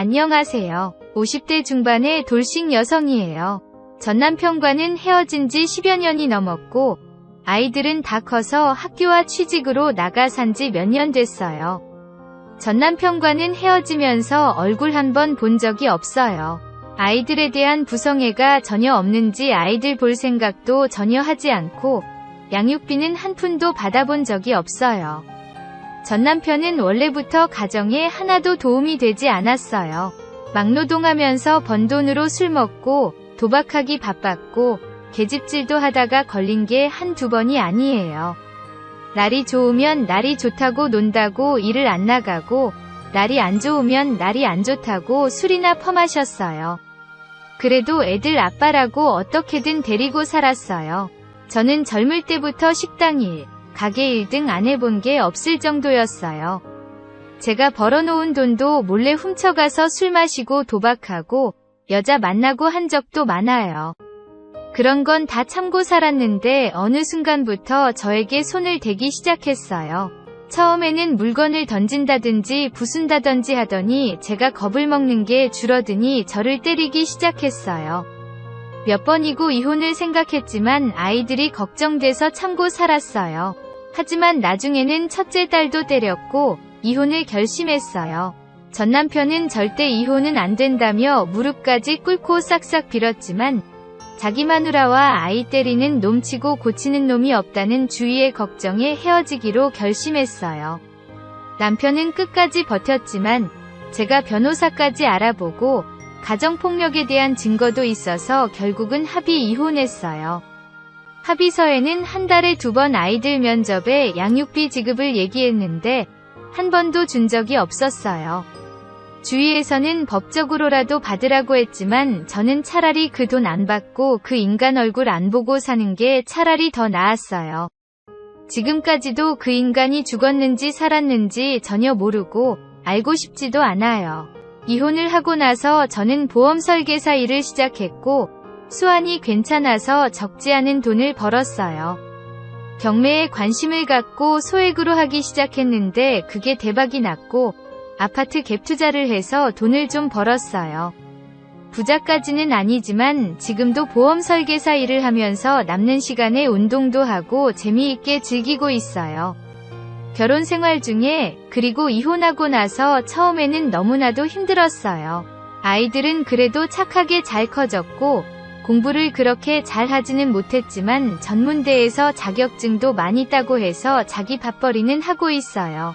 안녕하세요. 50대 중반의 돌싱 여성이에요. 전 남편과는 헤어진 지 10여 년이 넘었고 아이들은 다 커서 학교와 취직으로 나가 산 지 몇 년 됐어요. 전 남편과는 헤어지면서 얼굴 한 번 본 적이 없어요. 아이들에 대한 부성애가 전혀 없는지 아이들 볼 생각도 전혀 하지 않고 양육비는 한 푼도 받아본 적이 없어요. 전 남편은 원래부터 가정에 하나도 도움이 되지 않았어요. 막노동하면서 번 돈으로 술 먹고 도박하기 바빴고 계집질도 하다가 걸린 게 한두 번이 아니에요. 날이 좋으면 날이 좋다고 논다고 일을 안 나가고 날이 안 좋으면 날이 안 좋다고 술이나 퍼마셨어요. 그래도 애들 아빠라고 어떻게든 데리고 살았어요. 저는 젊을 때부터 식당 일, 가게 일 등 안 해본 게 없을 정도였어요. 제가 벌어놓은 돈도 몰래 훔쳐가서 술 마시고 도박하고 여자 만나고 한 적도 많아요. 그런 건 다 참고 살았는데 어느 순간부터 저에게 손을 대기 시작했어요. 처음에는 물건을 던진다든지 부순다든지 하더니 제가 겁을 먹는 게 줄어드니 저를 때리기 시작했어요. 몇 번이고 이혼을 생각했지만 아이들이 걱정돼서 참고 살았어요. 하지만 나중에는 첫째 딸도 때렸고 이혼을 결심했어요. 전 남편은 절대 이혼은 안 된다며 무릎까지 꿇고 싹싹 빌었지만 자기 마누라와 아이 때리는 놈치고 고치는 놈이 없다는 주위의 걱정에 헤어지기로 결심했어요. 남편은 끝까지 버텼지만 제가 변호사까지 알아보고 가정폭력에 대한 증거도 있어서 결국은 합의 이혼했어요. 합의서에는 한 달에 2번 아이들 면접에 양육비 지급을 얘기했는데 한 번도 준 적이 없었어요. 주위에서는 법적으로라도 받으라고 했지만 저는 차라리 그 돈 안 받고 그 인간 얼굴 안 보고 사는 게 차라리 더 나았어요. 지금까지도 그 인간이 죽었는지 살았는지 전혀 모르고 알고 싶지도 않아요. 이혼을 하고 나서 저는 보험 설계사 일을 시작했고 수완이 괜찮아서 적지 않은 돈을 벌었어요. 경매에 관심을 갖고 소액으로 하기 시작했는데 그게 대박이 났고 아파트 갭 투자를 해서 돈을 좀 벌었어요. 부자까지는 아니지만 지금도 보험 설계사 일을 하면서 남는 시간에 운동도 하고 재미있게 즐기고 있어요. 결혼 생활 중에 그리고 이혼하고 나서 처음에는 너무나도 힘들었어요. 아이들은 그래도 착하게 잘 커졌고 공부를 그렇게 잘 하지는 못했지만 전문대에서 자격증도 많이 따고 해서 자기 밥벌이는 하고 있어요.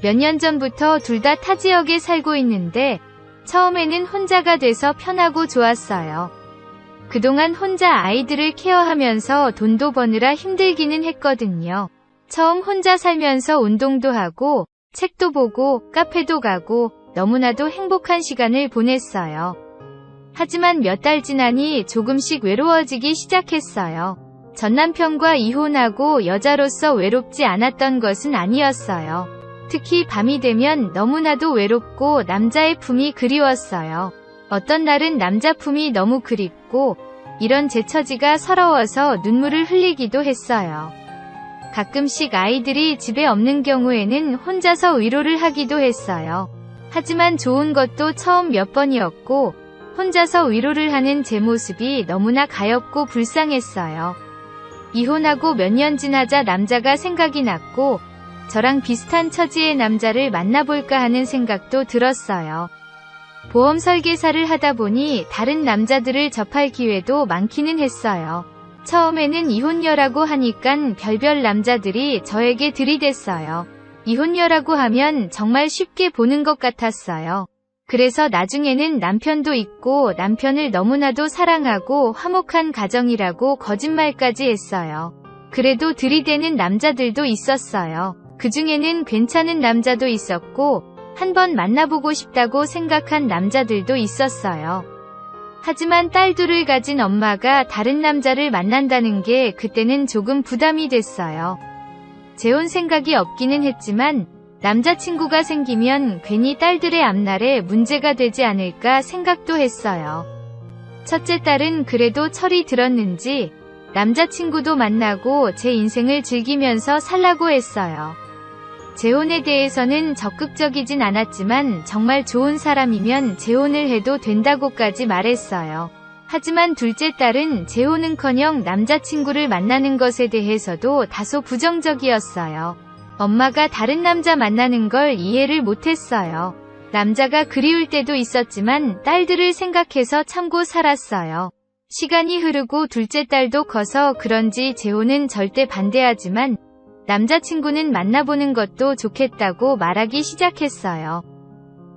몇 년 전부터 둘 다 타 지역에 살고 있는데 처음에는 혼자가 돼서 편하고 좋았어요. 그동안 혼자 아이들을 케어하면서 돈도 버느라 힘들기는 했거든요. 처음 혼자 살면서 운동도 하고 책도 보고 카페도 가고 너무나도 행복한 시간을 보냈어요. 하지만 몇 달 지나니 조금씩 외로워지기 시작했어요. 전 남편과 이혼하고 여자로서 외롭지 않았던 것은 아니었어요. 특히 밤이 되면 너무나도 외롭고 남자의 품이 그리웠어요. 어떤 날은 남자 품이 너무 그립고 이런 제 처지가 서러워서 눈물을 흘리기도 했어요. 가끔씩 아이들이 집에 없는 경우에는 혼자서 위로를 하기도 했어요. 하지만 좋은 것도 처음 몇 번이었고 혼자서 위로를 하는 제 모습이 너무나 가엾고 불쌍했어요. 이혼하고 몇 년 지나자 남자가 생각이 났고 저랑 비슷한 처지의 남자를 만나볼까 하는 생각도 들었어요. 보험 설계사를 하다 보니 다른 남자들을 접할 기회도 많기는 했어요. 처음에는 이혼녀라고 하니깐 별별 남자들이 저에게 들이댔어요. 이혼녀라고 하면 정말 쉽게 보는 것 같았어요. 그래서 나중에는 남편도 있고 남편을 너무나도 사랑하고 화목한 가정이라고 거짓말까지 했어요. 그래도 들이대는 남자들도 있었어요. 그중에는 괜찮은 남자도 있었고 한번 만나보고 싶다고 생각한 남자들도 있었어요. 하지만 딸 둘을 가진 엄마가 다른 남자를 만난다는 게 그때는 조금 부담이 됐어요. 재혼 생각이 없기는 했지만 남자친구가 생기면 괜히 딸들의 앞날에 문제가 되지 않을까 생각도 했어요. 첫째 딸은 그래도 철이 들었는지 남자친구도 만나고 제 인생을 즐기면서 살라고 했어요. 재혼에 대해서는 적극적이진 않았지만 정말 좋은 사람이면 재혼을 해도 된다고까지 말했어요. 하지만 둘째 딸은 재혼은커녕 남자친구를 만나는 것에 대해서도 다소 부정적이었어요. 엄마가 다른 남자 만나는 걸 이해를 못했어요. 남자가 그리울 때도 있었지만 딸들을 생각해서 참고 살았어요. 시간이 흐르고 둘째 딸도 커서 그런지 재혼은 절대 반대하지만 남자친구는 만나보는 것도 좋겠다고 말하기 시작했어요.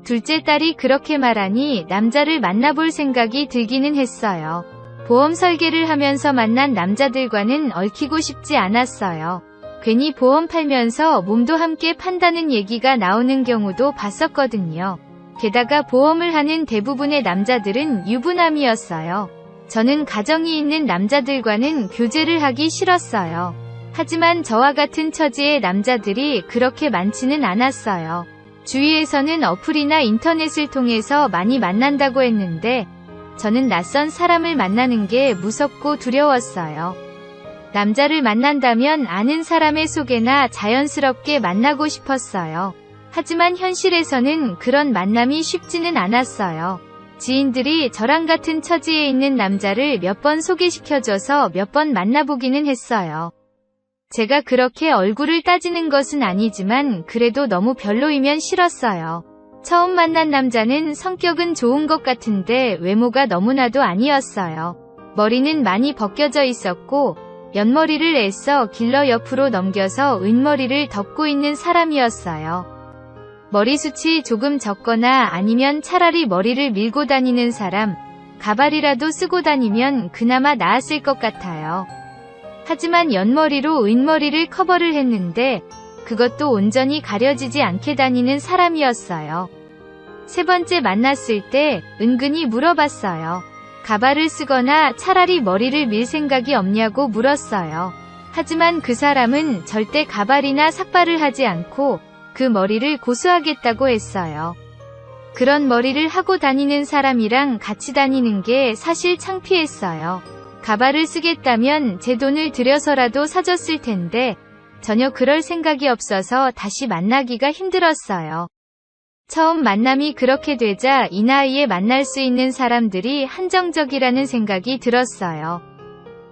둘째 딸이 그렇게 말하니 남자를 만나볼 생각이 들기는 했어요. 보험 설계를 하면서 만난 남자들과는 얽히고 싶지 않았어요. 괜히 보험 팔면서 몸도 함께 판다는 얘기가 나오는 경우도 봤었거든요. 게다가 보험을 하는 대부분의 남자들은 유부남이었어요. 저는 가정이 있는 남자들과는 교제를 하기 싫었어요. 하지만 저와 같은 처지의 남자들이 그렇게 많지는 않았어요. 주위에서는 어플이나 인터넷을 통해서 많이 만난다고 했는데 저는 낯선 사람을 만나는 게 무섭고 두려웠어요. 남자를 만난다면 아는 사람의 소개나 자연스럽게 만나고 싶었어요. 하지만 현실에서는 그런 만남이 쉽지는 않았어요. 지인들이 저랑 같은 처지에 있는 남자를 몇 번 소개시켜줘서 몇 번 만나보기는 했어요. 제가 그렇게 얼굴을 따지는 것은 아니지만 그래도 너무 별로이면 싫었어요. 처음 만난 남자는 성격은 좋은 것 같은데 외모가 너무나도 아니었어요. 머리는 많이 벗겨져 있었고 옆머리를 애써 길러 옆으로 넘겨서 윗머리를 덮고 있는 사람이었어요. 머리숱이 조금 적거나 아니면 차라리 머리를 밀고 다니는 사람, 가발이라도 쓰고 다니면 그나마 나았을 것 같아요. 하지만 옆머리로 윗머리를 커버를 했는데 그것도 온전히 가려지지 않게 다니는 사람이었어요. 세 번째 만났을 때 은근히 물어봤어요. 가발을 쓰거나 차라리 머리를 밀 생각이 없냐고 물었어요. 하지만 그 사람은 절대 가발이나 삭발을 하지 않고 그 머리를 고수하겠다고 했어요. 그런 머리를 하고 다니는 사람이랑 같이 다니는 게 사실 창피했어요. 가발을 쓰겠다면 제 돈을 들여서라도 사줬을 텐데 전혀 그럴 생각이 없어서 다시 만나기가 힘들었어요. 처음 만남이 그렇게 되자 이 나이에 만날 수 있는 사람들이 한정적이라는 생각이 들었어요.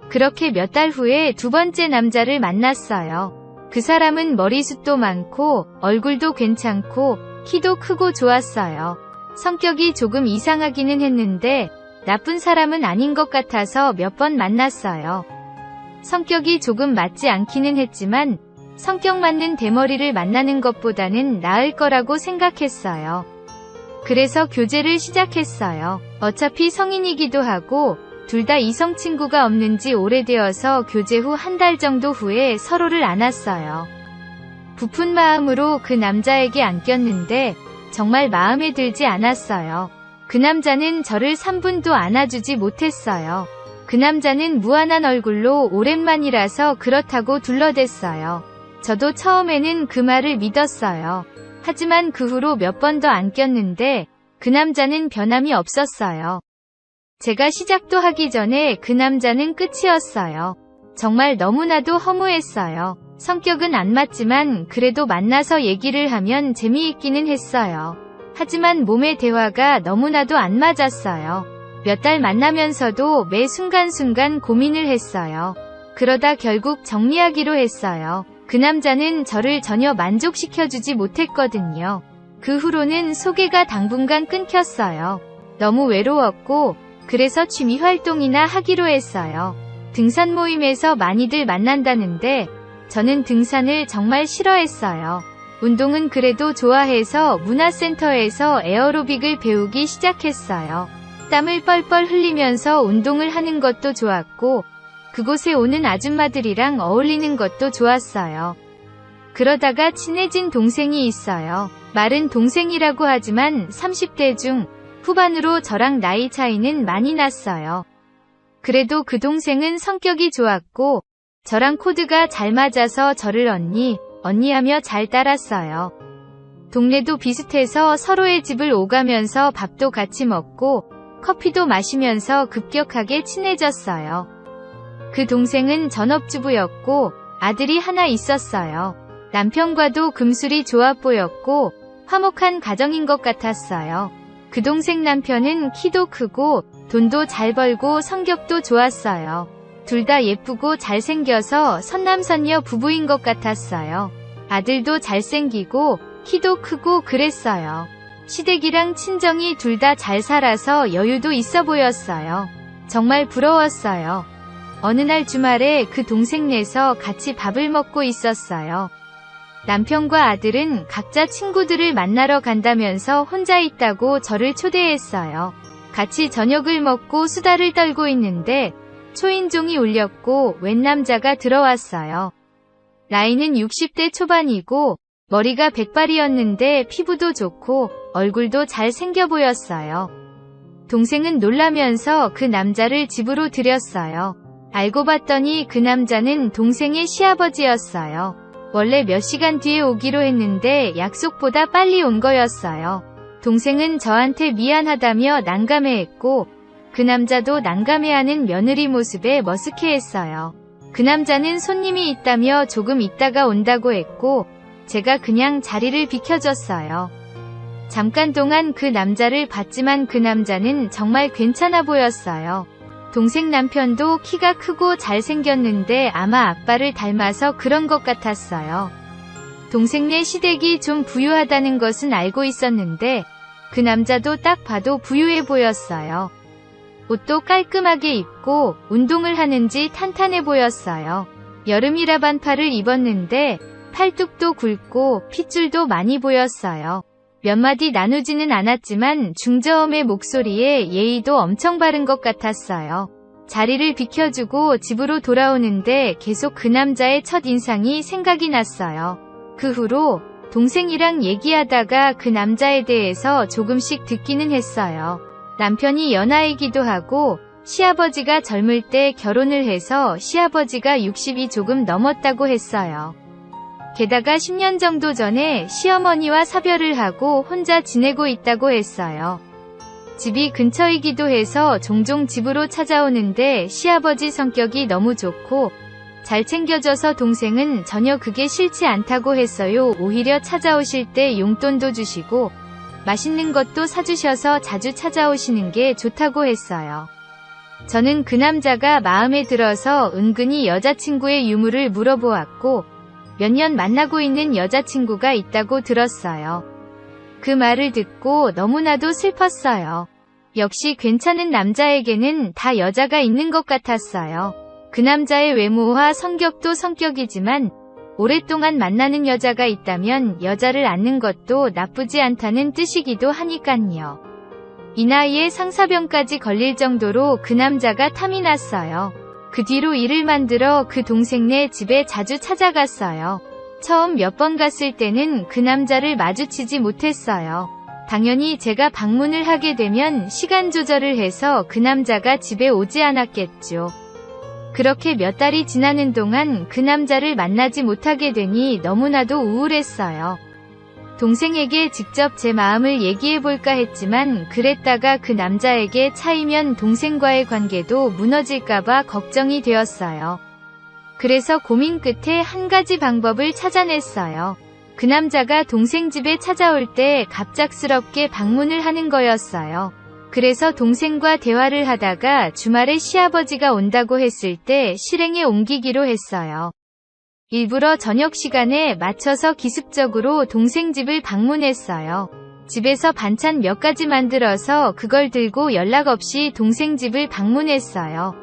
그렇게 몇 달 후에 두 번째 남자를 만났어요. 그 사람은 머리숱도 많고 얼굴도 괜찮고 키도 크고 좋았어요. 성격이 조금 이상하기는 했는데 나쁜 사람은 아닌 것 같아서 몇 번 만났어요. 성격이 조금 맞지 않기는 했지만 성격 맞는 대머리를 만나는 것보다는 나을 거라고 생각했어요. 그래서 교제를 시작했어요. 어차피 성인이기도 하고 둘 다 이성 친구가 없는 지 오래되어서 교제 후 한 달 정도 후에 서로를 안았어요. 부푼 마음으로 그 남자에게 안겼는데 정말 마음에 들지 않았어요. 그 남자는 저를 3분도 안아주지 못했어요. 그 남자는 무안한 얼굴로 오랜만이라서 그렇다고 둘러댔어요. 저도 처음에는 그 말을 믿었어요. 하지만 그 후로 몇 번 더 안겼는데 그 남자는 변함이 없었어요. 제가 시작도 하기 전에 그 남자는 끝이었어요. 정말 너무나도 허무했어요. 성격은 안 맞지만 그래도 만나서 얘기를 하면 재미있기는 했어요. 하지만 몸의 대화가 너무나도 안 맞았어요. 몇 달 만나면서도 매 순간순간 고민을 했어요. 그러다 결국 정리하기로 했어요. 그 남자는 저를 전혀 만족시켜주지 못했거든요. 그 후로는 소개가 당분간 끊겼어요. 너무 외로웠고 그래서 취미 활동이나 하기로 했어요. 등산 모임에서 많이들 만난다는데 저는 등산을 정말 싫어했어요. 운동은 그래도 좋아해서 문화센터에서 에어로빅을 배우기 시작했어요. 땀을 뻘뻘 흘리면서 운동을 하는 것도 좋았고 그곳에 오는 아줌마들이랑 어울리는 것도 좋았어요. 그러다가 친해진 동생이 있어요. 말은 동생이라고 하지만 30대 중 후반으로 저랑 나이 차이는 많이 났어요. 그래도 그 동생은 성격이 좋았고 저랑 코드가 잘 맞아서 저를 언니하며 잘 따랐어요. 동네도 비슷해서 서로의 집을 오가면서 밥도 같이 먹고 커피도 마시면서 급격하게 친해졌어요. 그 동생은 전업주부였고 아들이 하나 있었어요. 남편과도 금술이 좋아 보였고 화목한 가정인 것 같았어요. 그 동생 남편은 키도 크고 돈도 잘 벌고 성격도 좋았어요. 둘 다 예쁘고 잘생겨서 선남선녀 부부인 것 같았어요. 아들도 잘생기고 키도 크고 그랬어요. 시댁이랑 친정이 둘 다 잘 살아서 여유도 있어 보였어요. 정말 부러웠어요. 어느 날 주말에 그 동생네서 같이 밥을 먹고 있었어요. 남편과 아들은 각자 친구들을 만나러 간다면서 혼자 있다고 저를 초대했어요. 같이 저녁을 먹고 수다를 떨고 있는데 초인종이 울렸고 웬 남자가 들어왔어요. 나이는 60대 초반이고 머리가 백발이었는데 피부도 좋고 얼굴도 잘 생겨 보였어요. 동생은 놀라면서 그 남자를 집으로 들였어요. 알고 봤더니 그 남자는 동생의 시아버지였어요. 원래 몇 시간 뒤에 오기로 했는데 약속보다 빨리 온 거였어요. 동생은 저한테 미안하다며 난감해했고 그 남자도 난감해하는 며느리 모습에 머쓱해했어요. 그 남자는 손님이 있다며 조금 있다가 온다고 했고 제가 그냥 자리를 비켜줬어요. 잠깐 동안 그 남자를 봤지만 그 남자는 정말 괜찮아 보였어요. 동생 남편도 키가 크고 잘생겼는데 아마 아빠를 닮아서 그런 것 같았어요. 동생네 시댁이 좀 부유하다는 것은 알고 있었는데 그 남자도 딱 봐도 부유해 보였어요. 옷도 깔끔하게 입고 운동을 하는지 탄탄해 보였어요. 여름이라 반팔을 입었는데 팔뚝도 굵고 핏줄도 많이 보였어요. 몇 마디 나누지는 않았지만 중저음의 목소리에 예의도 엄청 바른 것 같았어요. 자리를 비켜주고 집으로 돌아오는데 계속 그 남자의 첫 인상이 생각이 났어요. 그 후로 동생이랑 얘기하다가 그 남자에 대해서 조금씩 듣기는 했어요. 남편이 연하이기도 하고 시아버지가 젊을 때 결혼을 해서 시아버지가 60이 조금 넘었다고 했어요. 게다가 10년 정도 전에 시어머니와 사별을 하고 혼자 지내고 있다고 했어요. 집이 근처이기도 해서 종종 집으로 찾아오는데 시아버지 성격이 너무 좋고 잘 챙겨줘서 동생은 전혀 그게 싫지 않다고 했어요. 오히려 찾아오실 때 용돈도 주시고 맛있는 것도 사주셔서 자주 찾아오시는 게 좋다고 했어요. 저는 그 남자가 마음에 들어서 은근히 여자친구의 유무를 물어보았고 몇 년 만나고 있는 여자친구가 있다고 들었어요. 그 말을 듣고 너무나도 슬펐어요. 역시 괜찮은 남자에게는 다 여자가 있는 것 같았어요. 그 남자의 외모와 성격도 성격이지만 오랫동안 만나는 여자가 있다면 여자를 안는 것도 나쁘지 않다는 뜻이기도 하니깐요. 이 나이에 상사병까지 걸릴 정도로 그 남자가 탐이 났어요. 그 뒤로 일을 만들어 그 동생네 집에 자주 찾아갔어요. 처음 몇 번 갔을 때는 그 남자를 마주치지 못했어요. 당연히 제가 방문을 하게 되면 시간 조절을 해서 그 남자가 집에 오지 않았겠죠. 그렇게 몇 달이 지나는 동안 그 남자를 만나지 못하게 되니 너무나도 우울했어요. 동생에게 직접 제 마음을 얘기해볼까 했지만 그랬다가 그 남자에게 차이면 동생과의 관계도 무너질까봐 걱정이 되었어요. 그래서 고민 끝에 한 가지 방법을 찾아냈어요. 그 남자가 동생 집에 찾아올 때 갑작스럽게 방문을 하는 거였어요. 그래서 동생과 대화를 하다가 주말에 시아버지가 온다고 했을 때 실행에 옮기기로 했어요. 일부러 저녁 시간에 맞춰서 기습적으로 동생 집을 방문했어요. 집에서 반찬 몇 가지 만들어서 그걸 들고 연락 없이 동생 집을 방문했어요.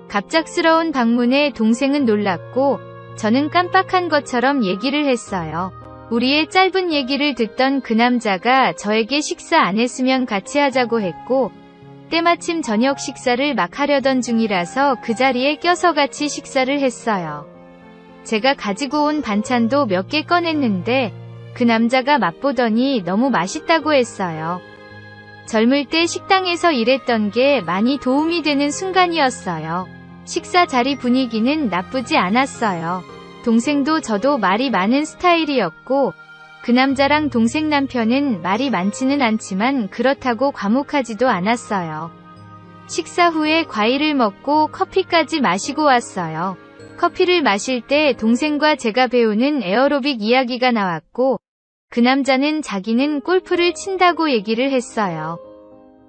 갑작스러운 방문에 동생은 놀랐고 저는 깜빡한 것처럼 얘기를 했어요. 우리의 짧은 얘기를 듣던 그 남자가 저에게 식사 안 했으면 같이 하자고 했고 때마침 저녁 식사를 막 하려던 중이라서 그 자리에 껴서 같이 식사를 했어요. 제가 가지고 온 반찬도 몇 개 꺼냈는데 그 남자가 맛보더니 너무 맛있다고 했어요. 젊을 때 식당에서 일했던 게 많이 도움이 되는 순간이었어요. 식사 자리 분위기는 나쁘지 않았어요. 동생도 저도 말이 많은 스타일이었고 그 남자랑 동생 남편은 말이 많지는 않지만 그렇다고 과묵하지도 않았어요. 식사 후에 과일을 먹고 커피까지 마시고 왔어요. 커피를 마실 때 동생과 제가 배우는 에어로빅 이야기가 나왔고, 그 남자는 자기는 골프를 친다고 얘기를 했어요.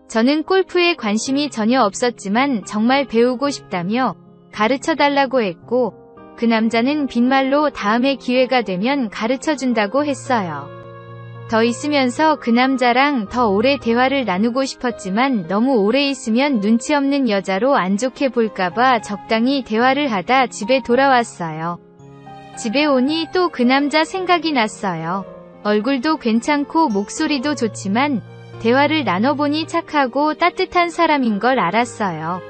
저는 골프에 관심이 전혀 없었지만 정말 배우고 싶다며 가르쳐달라고 했고, 그 남자는 빈말로 다음에 기회가 되면 가르쳐준다고 했어요. 더 있으면서 그 남자랑 더 오래 대화를 나누고 싶었지만 너무 오래 있으면 눈치 없는 여자로 안 좋게 볼까봐 적당히 대화를 하다 집에 돌아왔어요. 집에 오니 또 그 남자 생각이 났어요. 얼굴도 괜찮고 목소리도 좋지만 대화를 나눠보니 착하고 따뜻한 사람인 걸 알았어요.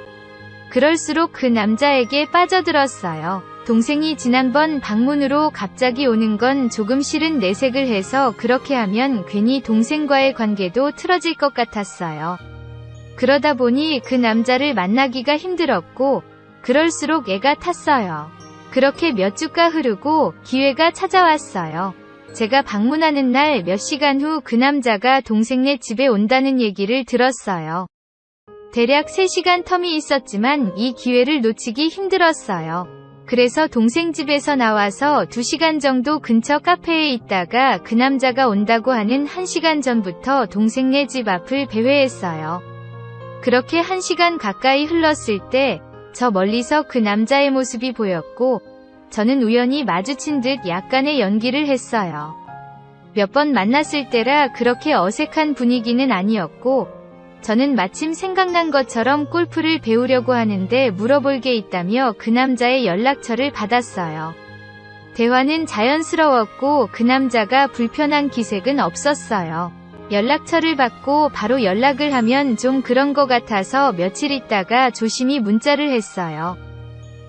그럴수록 그 남자에게 빠져들었어요. 동생이 지난번 방문으로 갑자기 오는 건 조금 싫은 내색을 해서 그렇게 하면 괜히 동생과의 관계도 틀어질 것 같았어요. 그러다 보니 그 남자를 만나기가 힘들었고, 그럴수록 애가 탔어요. 그렇게 몇 주가 흐르고 기회가 찾아왔어요. 제가 방문하는 날 몇 시간 후 그 남자가 동생네 집에 온다는 얘기를 들었어요. 대략 3시간 텀이 있었지만 이 기회를 놓치기 힘들었어요. 그래서 동생 집에서 나와서 2시간 정도 근처 카페에 있다가 그 남자가 온다고 하는 1시간 전부터 동생네 집 앞을 배회했어요. 그렇게 1시간 가까이 흘렀을 때 저 멀리서 그 남자의 모습이 보였고, 저는 우연히 마주친 듯 약간의 연기를 했어요. 몇 번 만났을 때라 그렇게 어색한 분위기는 아니었고, 저는 마침 생각난 것처럼 골프를 배우려고 하는데 물어볼 게 있다며 그 남자의 연락처를 받았어요. 대화는 자연스러웠고 그 남자가 불편한 기색은 없었어요. 연락처를 받고 바로 연락을 하면 좀 그런 거 같아서 며칠 있다가 조심히 문자를 했어요.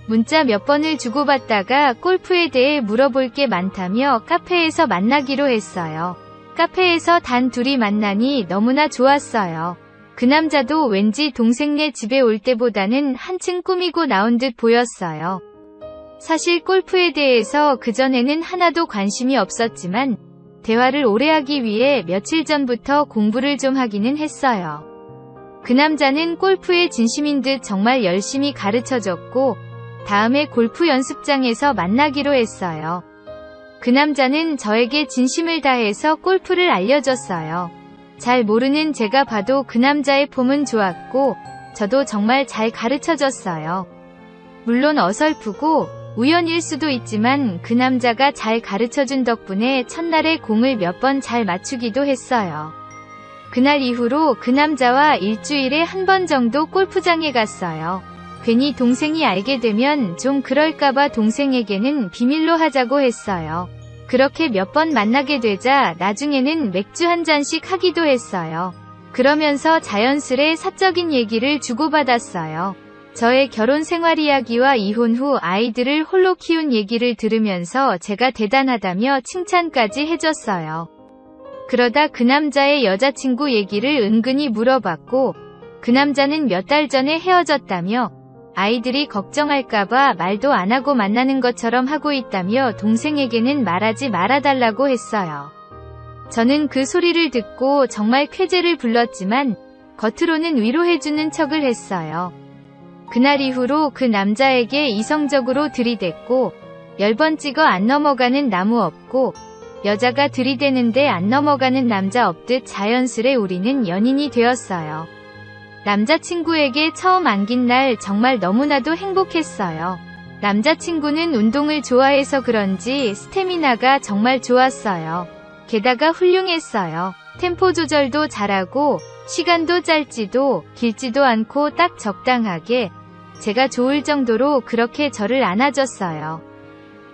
문자 몇 번을 주고받다가 골프에 대해 물어볼 게 많다며 카페에서 만나기로 했어요. 카페에서 단 둘이 만나니 너무나 좋았어요. 그 남자도 왠지 동생네 집에 올 때보다는 한층 꾸미고 나온 듯 보였어요. 사실 골프에 대해서 그전에는 하나도 관심이 없었지만 대화를 오래 하기 위해 며칠 전부터 공부를 좀 하기는 했어요. 그 남자는 골프에 진심인 듯 정말 열심히 가르쳐줬고 다음에 골프 연습장에서 만나기로 했어요. 그 남자는 저에게 진심을 다해서 골프를 알려줬어요. 잘 모르는 제가 봐도 그 남자의 폼은 좋았고 저도 정말 잘 가르쳐줬어요. 물론 어설프고 우연일 수도 있지만 그 남자가 잘 가르쳐준 덕분에 첫날에 공을 몇 번 잘 맞추기도 했어요. 그날 이후로 그 남자와 일주일에 한 번 정도 골프장에 갔어요. 괜히 동생이 알게 되면 좀 그럴까봐 동생에게는 비밀로 하자고 했어요. 그렇게 몇 번 만나게 되자 나중에는 맥주 한 잔씩 하기도 했어요. 그러면서 자연스레 사적인 얘기를 주고받았어요. 저의 결혼 생활 이야기와 이혼 후 아이들을 홀로 키운 얘기를 들으면서 제가 대단하다며 칭찬까지 해줬어요. 그러다 그 남자의 여자친구 얘기를 은근히 물어봤고 그 남자는 몇 달 전에 헤어졌다며 아이들이 걱정할까봐 말도 안 하고 만나는 것처럼 하고 있다며 동생에게는 말하지 말아달라고 했어요. 저는 그 소리를 듣고 정말 쾌재를 불렀지만 겉으로는 위로해주는 척을 했어요. 그날 이후로 그 남자에게 이성적으로 들이댔고 10번 찍어 안 넘어가는 나무 없고 여자가 들이대는데 안 넘어가는 남자 없듯 자연스레 우리는 연인이 되었어요. 남자친구에게 처음 안긴 날 정말 너무나도 행복했어요. 남자친구는 운동을 좋아해서 그런지 스태미나가 정말 좋았어요. 게다가 훌륭했어요. 템포 조절도 잘하고 시간도 짧지도 길지도 않고 딱 적당하게 제가 좋을 정도로 그렇게 저를 안아줬어요.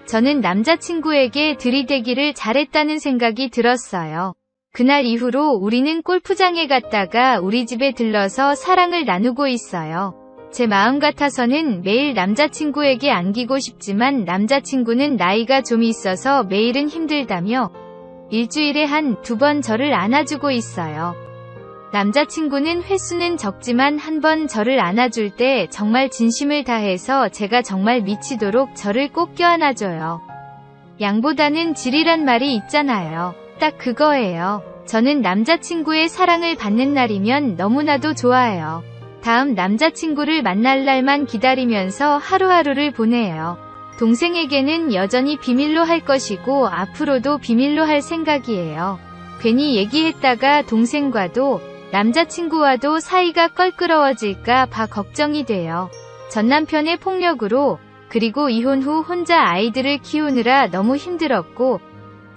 저는 남자친구에게 들이대기를 잘했다는 생각이 들었어요. 그날 이후로 우리는 골프장에 갔다가 우리 집에 들러서 사랑을 나누고 있어요. 제 마음 같아서는 매일 남자친구에게 안기고 싶지만 남자친구는 나이가 좀 있어서 매일은 힘들다며 일주일에 1-2번 저를 안아주고 있어요. 남자친구는 횟수는 적지만 한 번 저를 안아줄 때 정말 진심을 다해서 제가 정말 미치도록 저를 꼭 껴안아줘요. 양보다는 질이란 말이 있잖아요. 딱 그거예요. 저는 남자친구의 사랑을 받는 날이면 너무나도 좋아해요. 다음 남자친구를 만날 날만 기다리면서 하루하루를 보내요. 동생에게는 여전히 비밀로 할 것이고 앞으로도 비밀로 할 생각이에요. 괜히 얘기했다가 동생과도 남자친구와도 사이가 껄끄러워질까 봐 걱정이 돼요. 전남편의 폭력으로 그리고 이혼 후 혼자 아이들을 키우느라 너무 힘들었고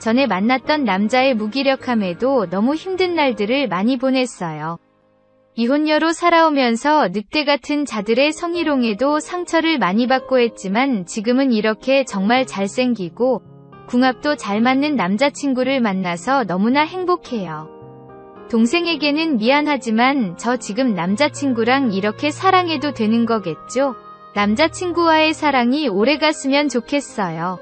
전에 만났던 남자의 무기력함에도 너무 힘든 날들을 많이 보냈어요. 이혼녀로 살아오면서 늑대 같은 자들의 성희롱에도 상처를 많이 받고 했지만 지금은 이렇게 정말 잘생기고 궁합도 잘 맞는 남자친구를 만나서 너무나 행복해요. 동생에게는 미안하지만 저 지금 남자친구랑 이렇게 사랑해도 되는 거겠죠? 남자친구와의 사랑이 오래갔으면 좋겠어요.